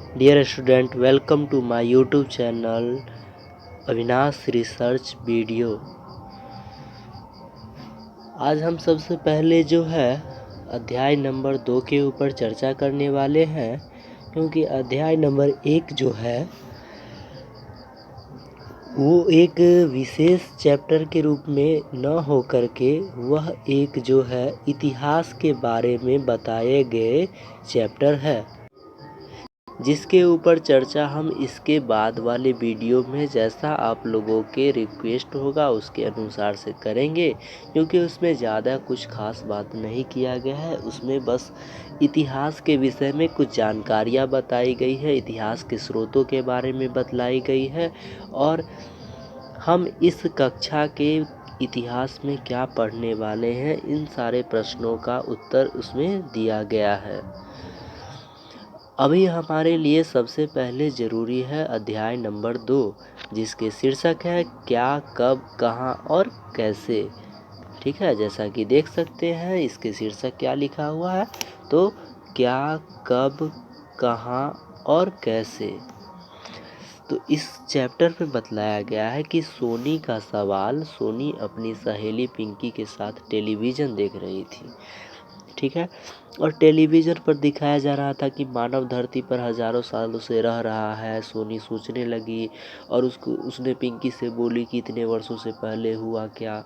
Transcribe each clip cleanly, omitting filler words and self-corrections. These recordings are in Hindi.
Dear student, welcome to my YouTube channel Avinash research video. आज हम सबसे पहले जो है अध्याय नंबर 2 के ऊपर चर्चा करने वाले हैं, क्योंकि अध्याय नंबर 1 जो है वो एक विशेष चैप्टर के रूप में न हो कर के वह एक जो है इतिहास के बारे में बताए गए चैप्टर है, जिसके ऊपर चर्चा हम इसके बाद वाले वीडियो में जैसा आप लोगों के रिक्वेस्ट होगा उसके अनुसार से करेंगे, क्योंकि उसमें ज़्यादा कुछ खास बात नहीं किया गया है। उसमें बस इतिहास के विषय में कुछ जानकारियाँ बताई गई है, इतिहास के स्रोतों के बारे में बतलाई गई है, और हम इस कक्षा के इतिहास में क्या पढ़ने वाले हैं इन सारे प्रश्नों का उत्तर उसमें दिया गया है। अभी हमारे लिए सबसे पहले ज़रूरी है अध्याय नंबर 2, जिसके शीर्षक है क्या, कब, कहाँ और कैसे। ठीक है, जैसा कि देख सकते हैं इसके शीर्षक क्या लिखा हुआ है, तो क्या, कब, कहाँ और कैसे। तो इस चैप्टर में बतलाया गया है कि सोनी का सवाल। सोनी अपनी सहेली पिंकी के साथ टेलीविज़न देख रही थी, ठीक है, और टेलीविज़न पर दिखाया जा रहा था कि मानव धरती पर हज़ारों सालों से रह रहा है। सोनी सोचने लगी और उसने पिंकी से बोली कि इतने वर्षों से पहले हुआ क्या,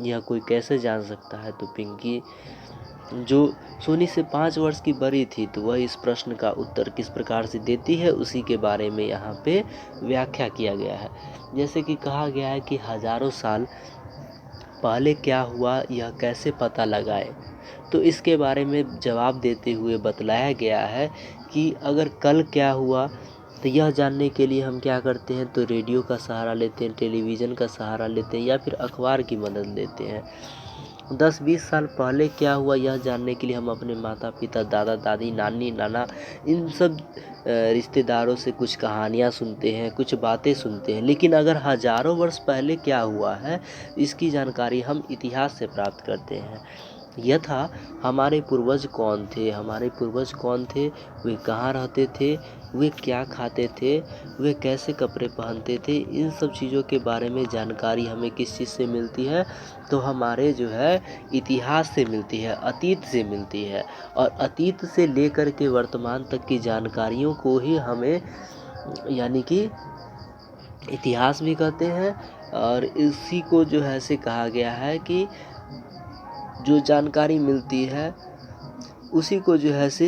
यह कोई कैसे जान सकता है। तो पिंकी जो सोनी से 5 वर्ष की बड़ी थी, तो वह इस प्रश्न का उत्तर किस प्रकार से देती है उसी के बारे में यहाँ पे व्याख्या किया गया है। जैसे कि कहा गया है कि हज़ारों साल पहले क्या हुआ यह कैसे पता लगाए, तो इसके बारे में जवाब देते हुए बतलाया गया है कि अगर कल क्या हुआ तो यह जानने के लिए हम क्या करते हैं, तो रेडियो का सहारा लेते हैं, टेलीविज़न का सहारा लेते हैं या फिर अखबार की मदद लेते हैं। 10-20 साल पहले क्या हुआ यह जानने के लिए हम अपने माता पिता, दादा दादी, नानी नाना, इन सब रिश्तेदारों से कुछ कहानियाँ सुनते हैं, कुछ बातें सुनते हैं। लेकिन अगर हज़ारों वर्ष पहले क्या हुआ है इसकी जानकारी हम इतिहास से प्राप्त करते हैं। यथा हमारे पूर्वज कौन थे, वे कहाँ रहते थे, वे क्या खाते थे, वे कैसे कपड़े पहनते थे, इन सब चीज़ों के बारे में जानकारी हमें किस चीज़ से मिलती है, तो हमारे जो है इतिहास से मिलती है, अतीत से मिलती है। और अतीत से लेकर के वर्तमान तक की जानकारियों को ही हमें यानी कि इतिहास भी कहते हैं। और इसी को जो है से कहा गया है कि जो जानकारी मिलती है उसी को जो है से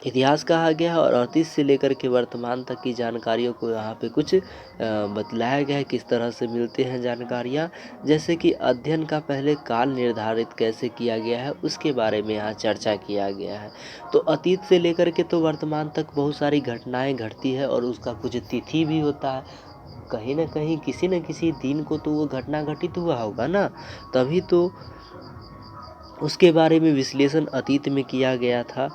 इतिहास कहा गया है। और अतीत से लेकर के वर्तमान तक की जानकारियों को यहाँ पे कुछ बतलाया गया है किस तरह से मिलते हैं जानकारियाँ। जैसे कि अध्ययन का पहले काल निर्धारित कैसे किया गया है उसके बारे में यहाँ चर्चा किया गया है। तो अतीत से लेकर के तो वर्तमान तक बहुत सारी घटनाएं घटती है और उसका कुछ तिथि भी होता है। कहीं ना कहीं किसी न किसी दिन को तो वो घटना घटित हुआ होगा ना, तभी तो उसके बारे में विश्लेषण अतीत में किया गया था।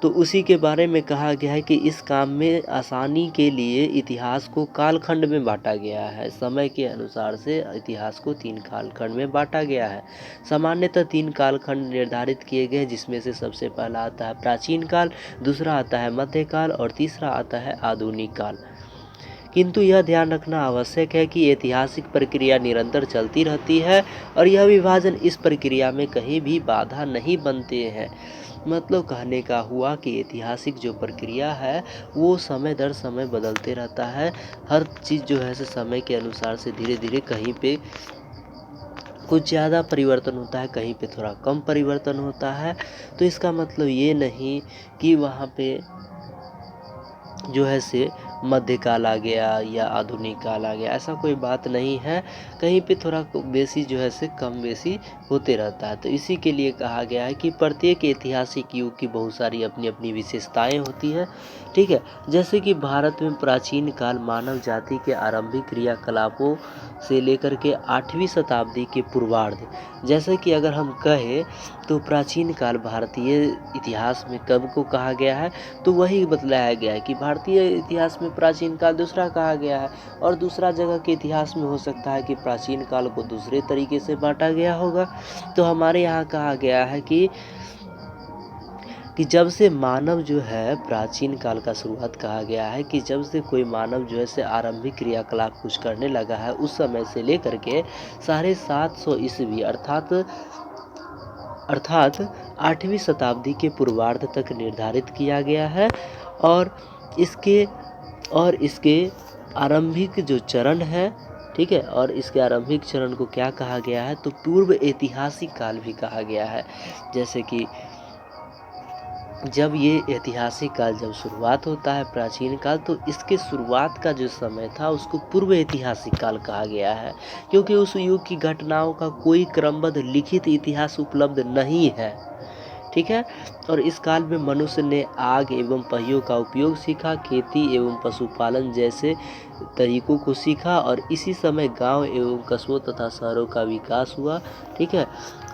तो उसी के बारे में कहा गया है कि इस काम में आसानी के लिए इतिहास को कालखंड में बांटा गया है। समय के अनुसार से इतिहास को 3 कालखंड में बांटा गया है। सामान्यतः 3 कालखंड निर्धारित किए गए, जिसमें से सबसे पहला आता है प्राचीन काल, दूसरा आता है मध्यकाल और तीसरा आता है आधुनिक काल। किंतु यह ध्यान रखना आवश्यक है कि ऐतिहासिक प्रक्रिया निरंतर चलती रहती है और यह विभाजन इस प्रक्रिया में कहीं भी बाधा नहीं बनते हैं। मतलब कहने का हुआ कि ऐतिहासिक जो प्रक्रिया है वो समय दर समय बदलते रहता है। हर चीज़ जो है समय के अनुसार से धीरे धीरे कहीं पे कुछ ज़्यादा परिवर्तन होता है, कहीं पे थोड़ा कम परिवर्तन होता है। तो इसका मतलब ये नहीं कि वहाँ पे जो है से मध्यकाल आ गया या आधुनिक काल आ गया, ऐसा कोई बात नहीं है। कहीं पे थोड़ा बेसी जो है से कम बेसी होते रहता है। तो इसी के लिए कहा गया है कि प्रत्येक ऐतिहासिक युग की बहुत सारी अपनी अपनी विशेषताएं होती है। ठीक है, जैसे कि भारत में प्राचीन काल मानव जाति के आरंभिक क्रियाकलापों से लेकर के 8वीं शताब्दी के पूर्वार्ध, जैसे कि अगर हम कहें तो प्राचीन काल भारतीय इतिहास में कब को कहा गया है, तो वही बतलाया गया है कि भारतीय इतिहास में प्राचीन काल दूसरा कहा गया है और दूसरा जगह के इतिहास में हो सकता है कि प्राचीन काल को दूसरे तरीके से बांटा गया होगा। तो हमारे यहाँ कहा गया है कि कि जब से मानव जो है प्राचीन काल का शुरुआत कहा गया है कि जब से कोई मानव जो है से आरंभिक क्रियाकलाप कुछ करने लगा है उस समय से लेकर के 750 ईस्वी अर्थात 8वीं शताब्दी के पूर्वार्ध तक निर्धारित किया गया है। और इसके आरंभिक जो चरण है, ठीक है, और इसके आरंभिक चरण को क्या कहा गया है तो पूर्व ऐतिहासिक काल भी कहा गया है। जैसे कि जब ये ऐतिहासिक काल जब शुरुआत होता है प्राचीन काल, तो इसके शुरुआत का जो समय था उसको पूर्व ऐतिहासिक काल कहा गया है, क्योंकि उस युग की घटनाओं का कोई क्रमबद्ध लिखित इतिहास उपलब्ध नहीं है, ठीक है। और इस काल में मनुष्य ने आग एवं पहियों का उपयोग सीखा, खेती एवं पशुपालन जैसे तरीकों को सीखा, और इसी समय गांव एवं कस्बों तथा शहरों का विकास हुआ, ठीक है।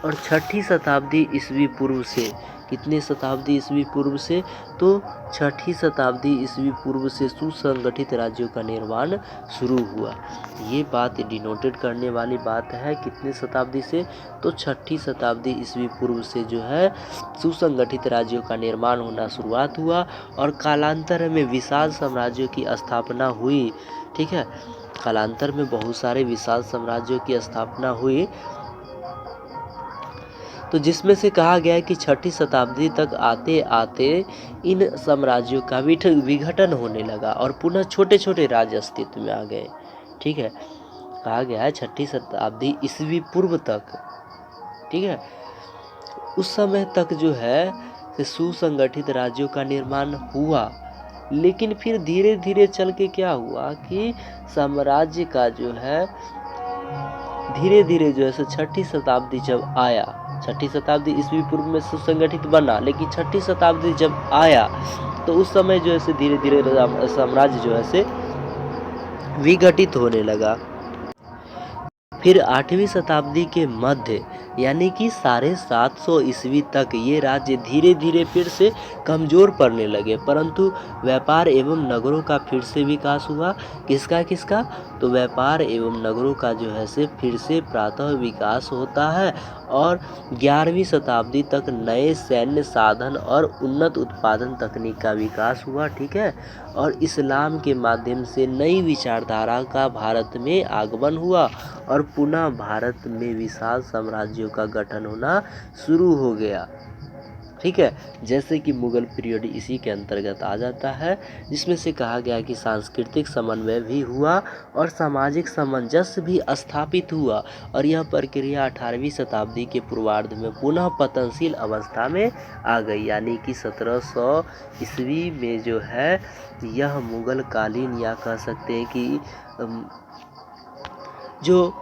और 6ठी शताब्दी ईस्वी पूर्व से, कितने शताब्दी ईस्वी पूर्व से, तो 6ठी शताब्दी ईस्वी पूर्व से सुसंगठित राज्यों का निर्माण शुरू हुआ। ये बात डिनोटेड करने वाली बात है, कितने शताब्दी से, तो 6ठी शताब्दी ईस्वी पूर्व से जो है सुसंगठित राज्यों का निर्माण होना शुरुआत हुआ, और कालांतर में विशाल साम्राज्यों की स्थापना हुई, ठीक है। कालांतर में बहुत सारे विशाल साम्राज्यों की स्थापना हुई, तो जिसमें से कहा गया है कि 6ठी शताब्दी तक आते आते इन साम्राज्यों का विघटन होने लगा और पुनः छोटे छोटे राज्य अस्तित्व में आ गए, ठीक है। कहा गया है 6ठी शताब्दी ईस्वी पूर्व तक, ठीक है, उस समय तक जो है सुसंगठित राज्यों का निर्माण हुआ। लेकिन फिर धीरे धीरे चल के क्या हुआ कि साम्राज्य का जो है धीरे धीरे जो है 6ठी शताब्दी जब आया, 6ठी शताब्दी ईस्वी पूर्व में सुसंगठित बना, लेकिन 6ठी शताब्दी जब आया तो उस समय जो है धीरे धीरे साम्राज्य जो है विघटित होने लगा। फिर 8वीं शताब्दी के मध्य यानी कि 750 ईस्वी तक ये राज्य धीरे धीरे फिर से कमज़ोर पड़ने लगे, परंतु व्यापार एवं नगरों का फिर से विकास हुआ। किसका तो व्यापार एवं नगरों का जो है से फिर से प्रातः विकास होता है, और 11वीं शताब्दी तक नए सैन्य साधन और उन्नत उत्पादन तकनीक का विकास हुआ, ठीक है। और इस्लाम के माध्यम से नई विचारधारा का भारत में आगमन हुआ और पुनः भारत में विशाल साम्राज्यों का गठन होना शुरू हो गया, ठीक है। जैसे कि मुगल पीरियड इसी के अंतर्गत आ जाता है, जिसमें से कहा गया कि सांस्कृतिक समन्वय भी हुआ और सामाजिक सामंजस्य भी स्थापित हुआ, और यह प्रक्रिया 18वीं शताब्दी के पूर्वार्ध में पुनः पतनशील अवस्था में आ गई, यानी कि 1700 ईस्वी में जो है यह मुगल कालीन, या कह सकते हैं कि जो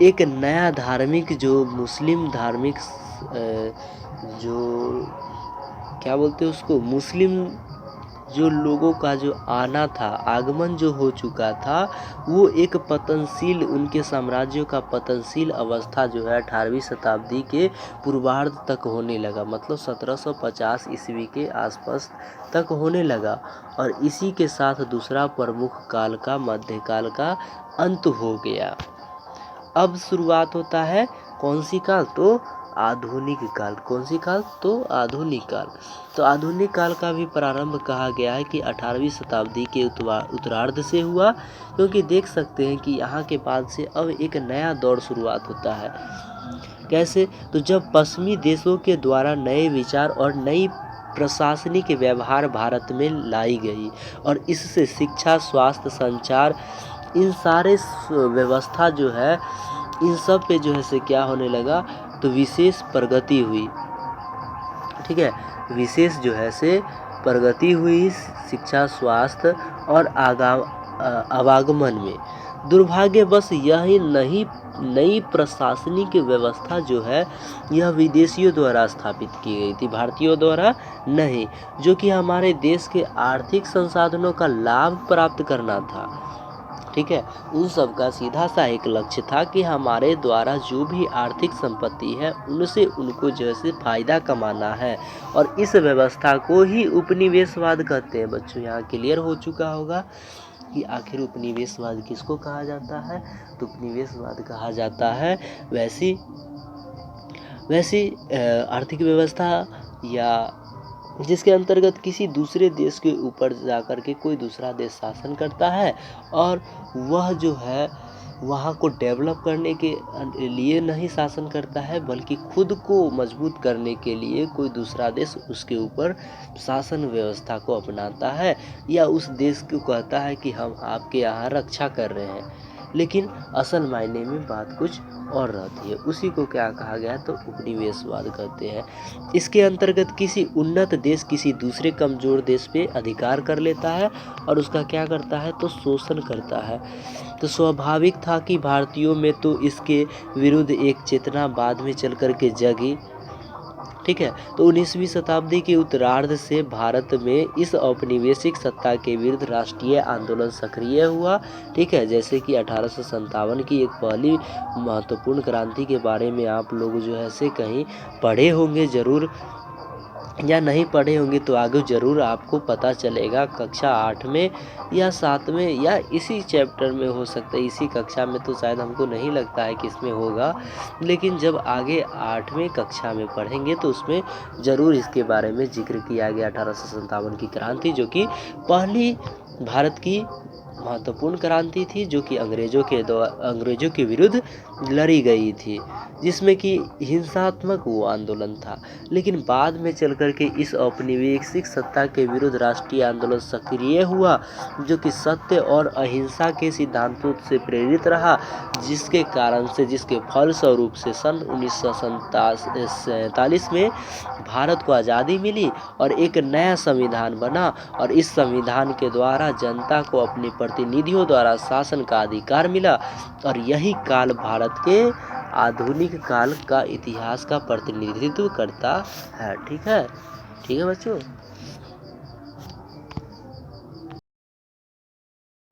एक नया धार्मिक, जो मुस्लिम धार्मिक जो क्या बोलते हैं उसको, मुस्लिम जो लोगों का जो आना था, आगमन जो हो चुका था, वो एक पतनशील, उनके साम्राज्यों का पतनशील अवस्था जो है 18वीं शताब्दी के पूर्वार्ध तक होने लगा, मतलब 1750 ईस्वी के आसपास तक होने लगा। और इसी के साथ दूसरा प्रमुख काल का, मध्यकाल का अंत हो गया। अब शुरुआत होता है कौन सी काल, तो आधुनिक काल। कौन सी काल, तो आधुनिक काल। तो आधुनिक काल का भी प्रारंभ कहा गया है कि 18वीं शताब्दी के उत्तरार्ध से हुआ, क्योंकि देख सकते हैं कि यहाँ के बाद से अब एक नया दौर शुरुआत होता है। कैसे, तो जब पश्चिमी देशों के द्वारा नए विचार और नई प्रशासनिक व्यवहार भारत में लाई गई, और इससे शिक्षा, स्वास्थ्य, संचार, इन सारे व्यवस्था जो है, इन सब पे जो है से क्या होने लगा, तो विशेष प्रगति हुई, ठीक है। विशेष जो है से प्रगति हुई शिक्षा, स्वास्थ्य और आवागमन में। दुर्भाग्यवश यही नहीं, नई प्रशासनिक व्यवस्था जो है यह विदेशियों द्वारा स्थापित की गई थी, भारतीयों द्वारा नहीं, जो कि हमारे देश के आर्थिक संसाधनों का लाभ प्राप्त करना था, ठीक है। उन सब का सीधा सा एक लक्ष्य था कि हमारे द्वारा जो भी आर्थिक संपत्ति है उनसे उनको जैसे फायदा कमाना है, और इस व्यवस्था को ही उपनिवेशवाद कहते हैं। बच्चों यहाँ क्लियर हो चुका होगा कि आखिर उपनिवेशवाद किसको कहा जाता है, तो उपनिवेशवाद कहा जाता है वैसी आर्थिक व्यवस्था या जिसके अंतर्गत किसी दूसरे देश के ऊपर जाकर के कोई दूसरा देश शासन करता है और वह जो है वहाँ को डेवलप करने के लिए नहीं शासन करता है, बल्कि खुद को मजबूत करने के लिए कोई दूसरा देश उसके ऊपर शासन व्यवस्था को अपनाता है या उस देश को कहता है कि हम आपके यहाँ रक्षा कर रहे हैं, लेकिन असल मायने में बात कुछ और रहती है। उसी को क्या कहा गया तो उपनिवेशवाद कहते हैं। इसके अंतर्गत किसी उन्नत देश किसी दूसरे कमज़ोर देश पे अधिकार कर लेता है और उसका क्या करता है तो शोषण करता है। तो स्वाभाविक था कि भारतीयों में तो इसके विरुद्ध एक चेतना बाद में चल कर के जगी। ठीक है, तो 19वीं शताब्दी के उत्तरार्ध से भारत में इस औपनिवेशिक सत्ता के विरुद्ध राष्ट्रीय आंदोलन सक्रिय हुआ। ठीक है, जैसे कि 1857 की एक पहली महत्वपूर्ण क्रांति के बारे में आप लोग जो है से कहीं पढ़े होंगे ज़रूर, या नहीं पढ़े होंगे तो आगे ज़रूर आपको पता चलेगा। कक्षा 8 में या 7 में या इसी चैप्टर में हो सकता है, इसी कक्षा में तो शायद हमको नहीं लगता है कि इसमें होगा, लेकिन जब आगे 8वें कक्षा में पढ़ेंगे तो उसमें ज़रूर इसके बारे में जिक्र किया गया। 1857 की क्रांति जो कि पहली भारत की महत्वपूर्ण क्रांति थी, जो कि अंग्रेज़ों के विरुद्ध लड़ी गई थी, जिसमें कि हिंसात्मक वो आंदोलन था। लेकिन बाद में चल कर के इस औपनिवेशिक सत्ता के विरुद्ध राष्ट्रीय आंदोलन सक्रिय हुआ, जो कि सत्य और अहिंसा के सिद्धांतों से प्रेरित रहा, जिसके कारण से जिसके फलस्वरूप से सन 1947 में भारत को आज़ादी मिली और एक नया संविधान बना और इस संविधान के द्वारा जनता को अपने प्रतिनिधियों द्वारा शासन का अधिकार मिला और यही काल भारत के आधुनिक काल का इतिहास का प्रतिनिधित्व करता है। ठीक है बच्चों।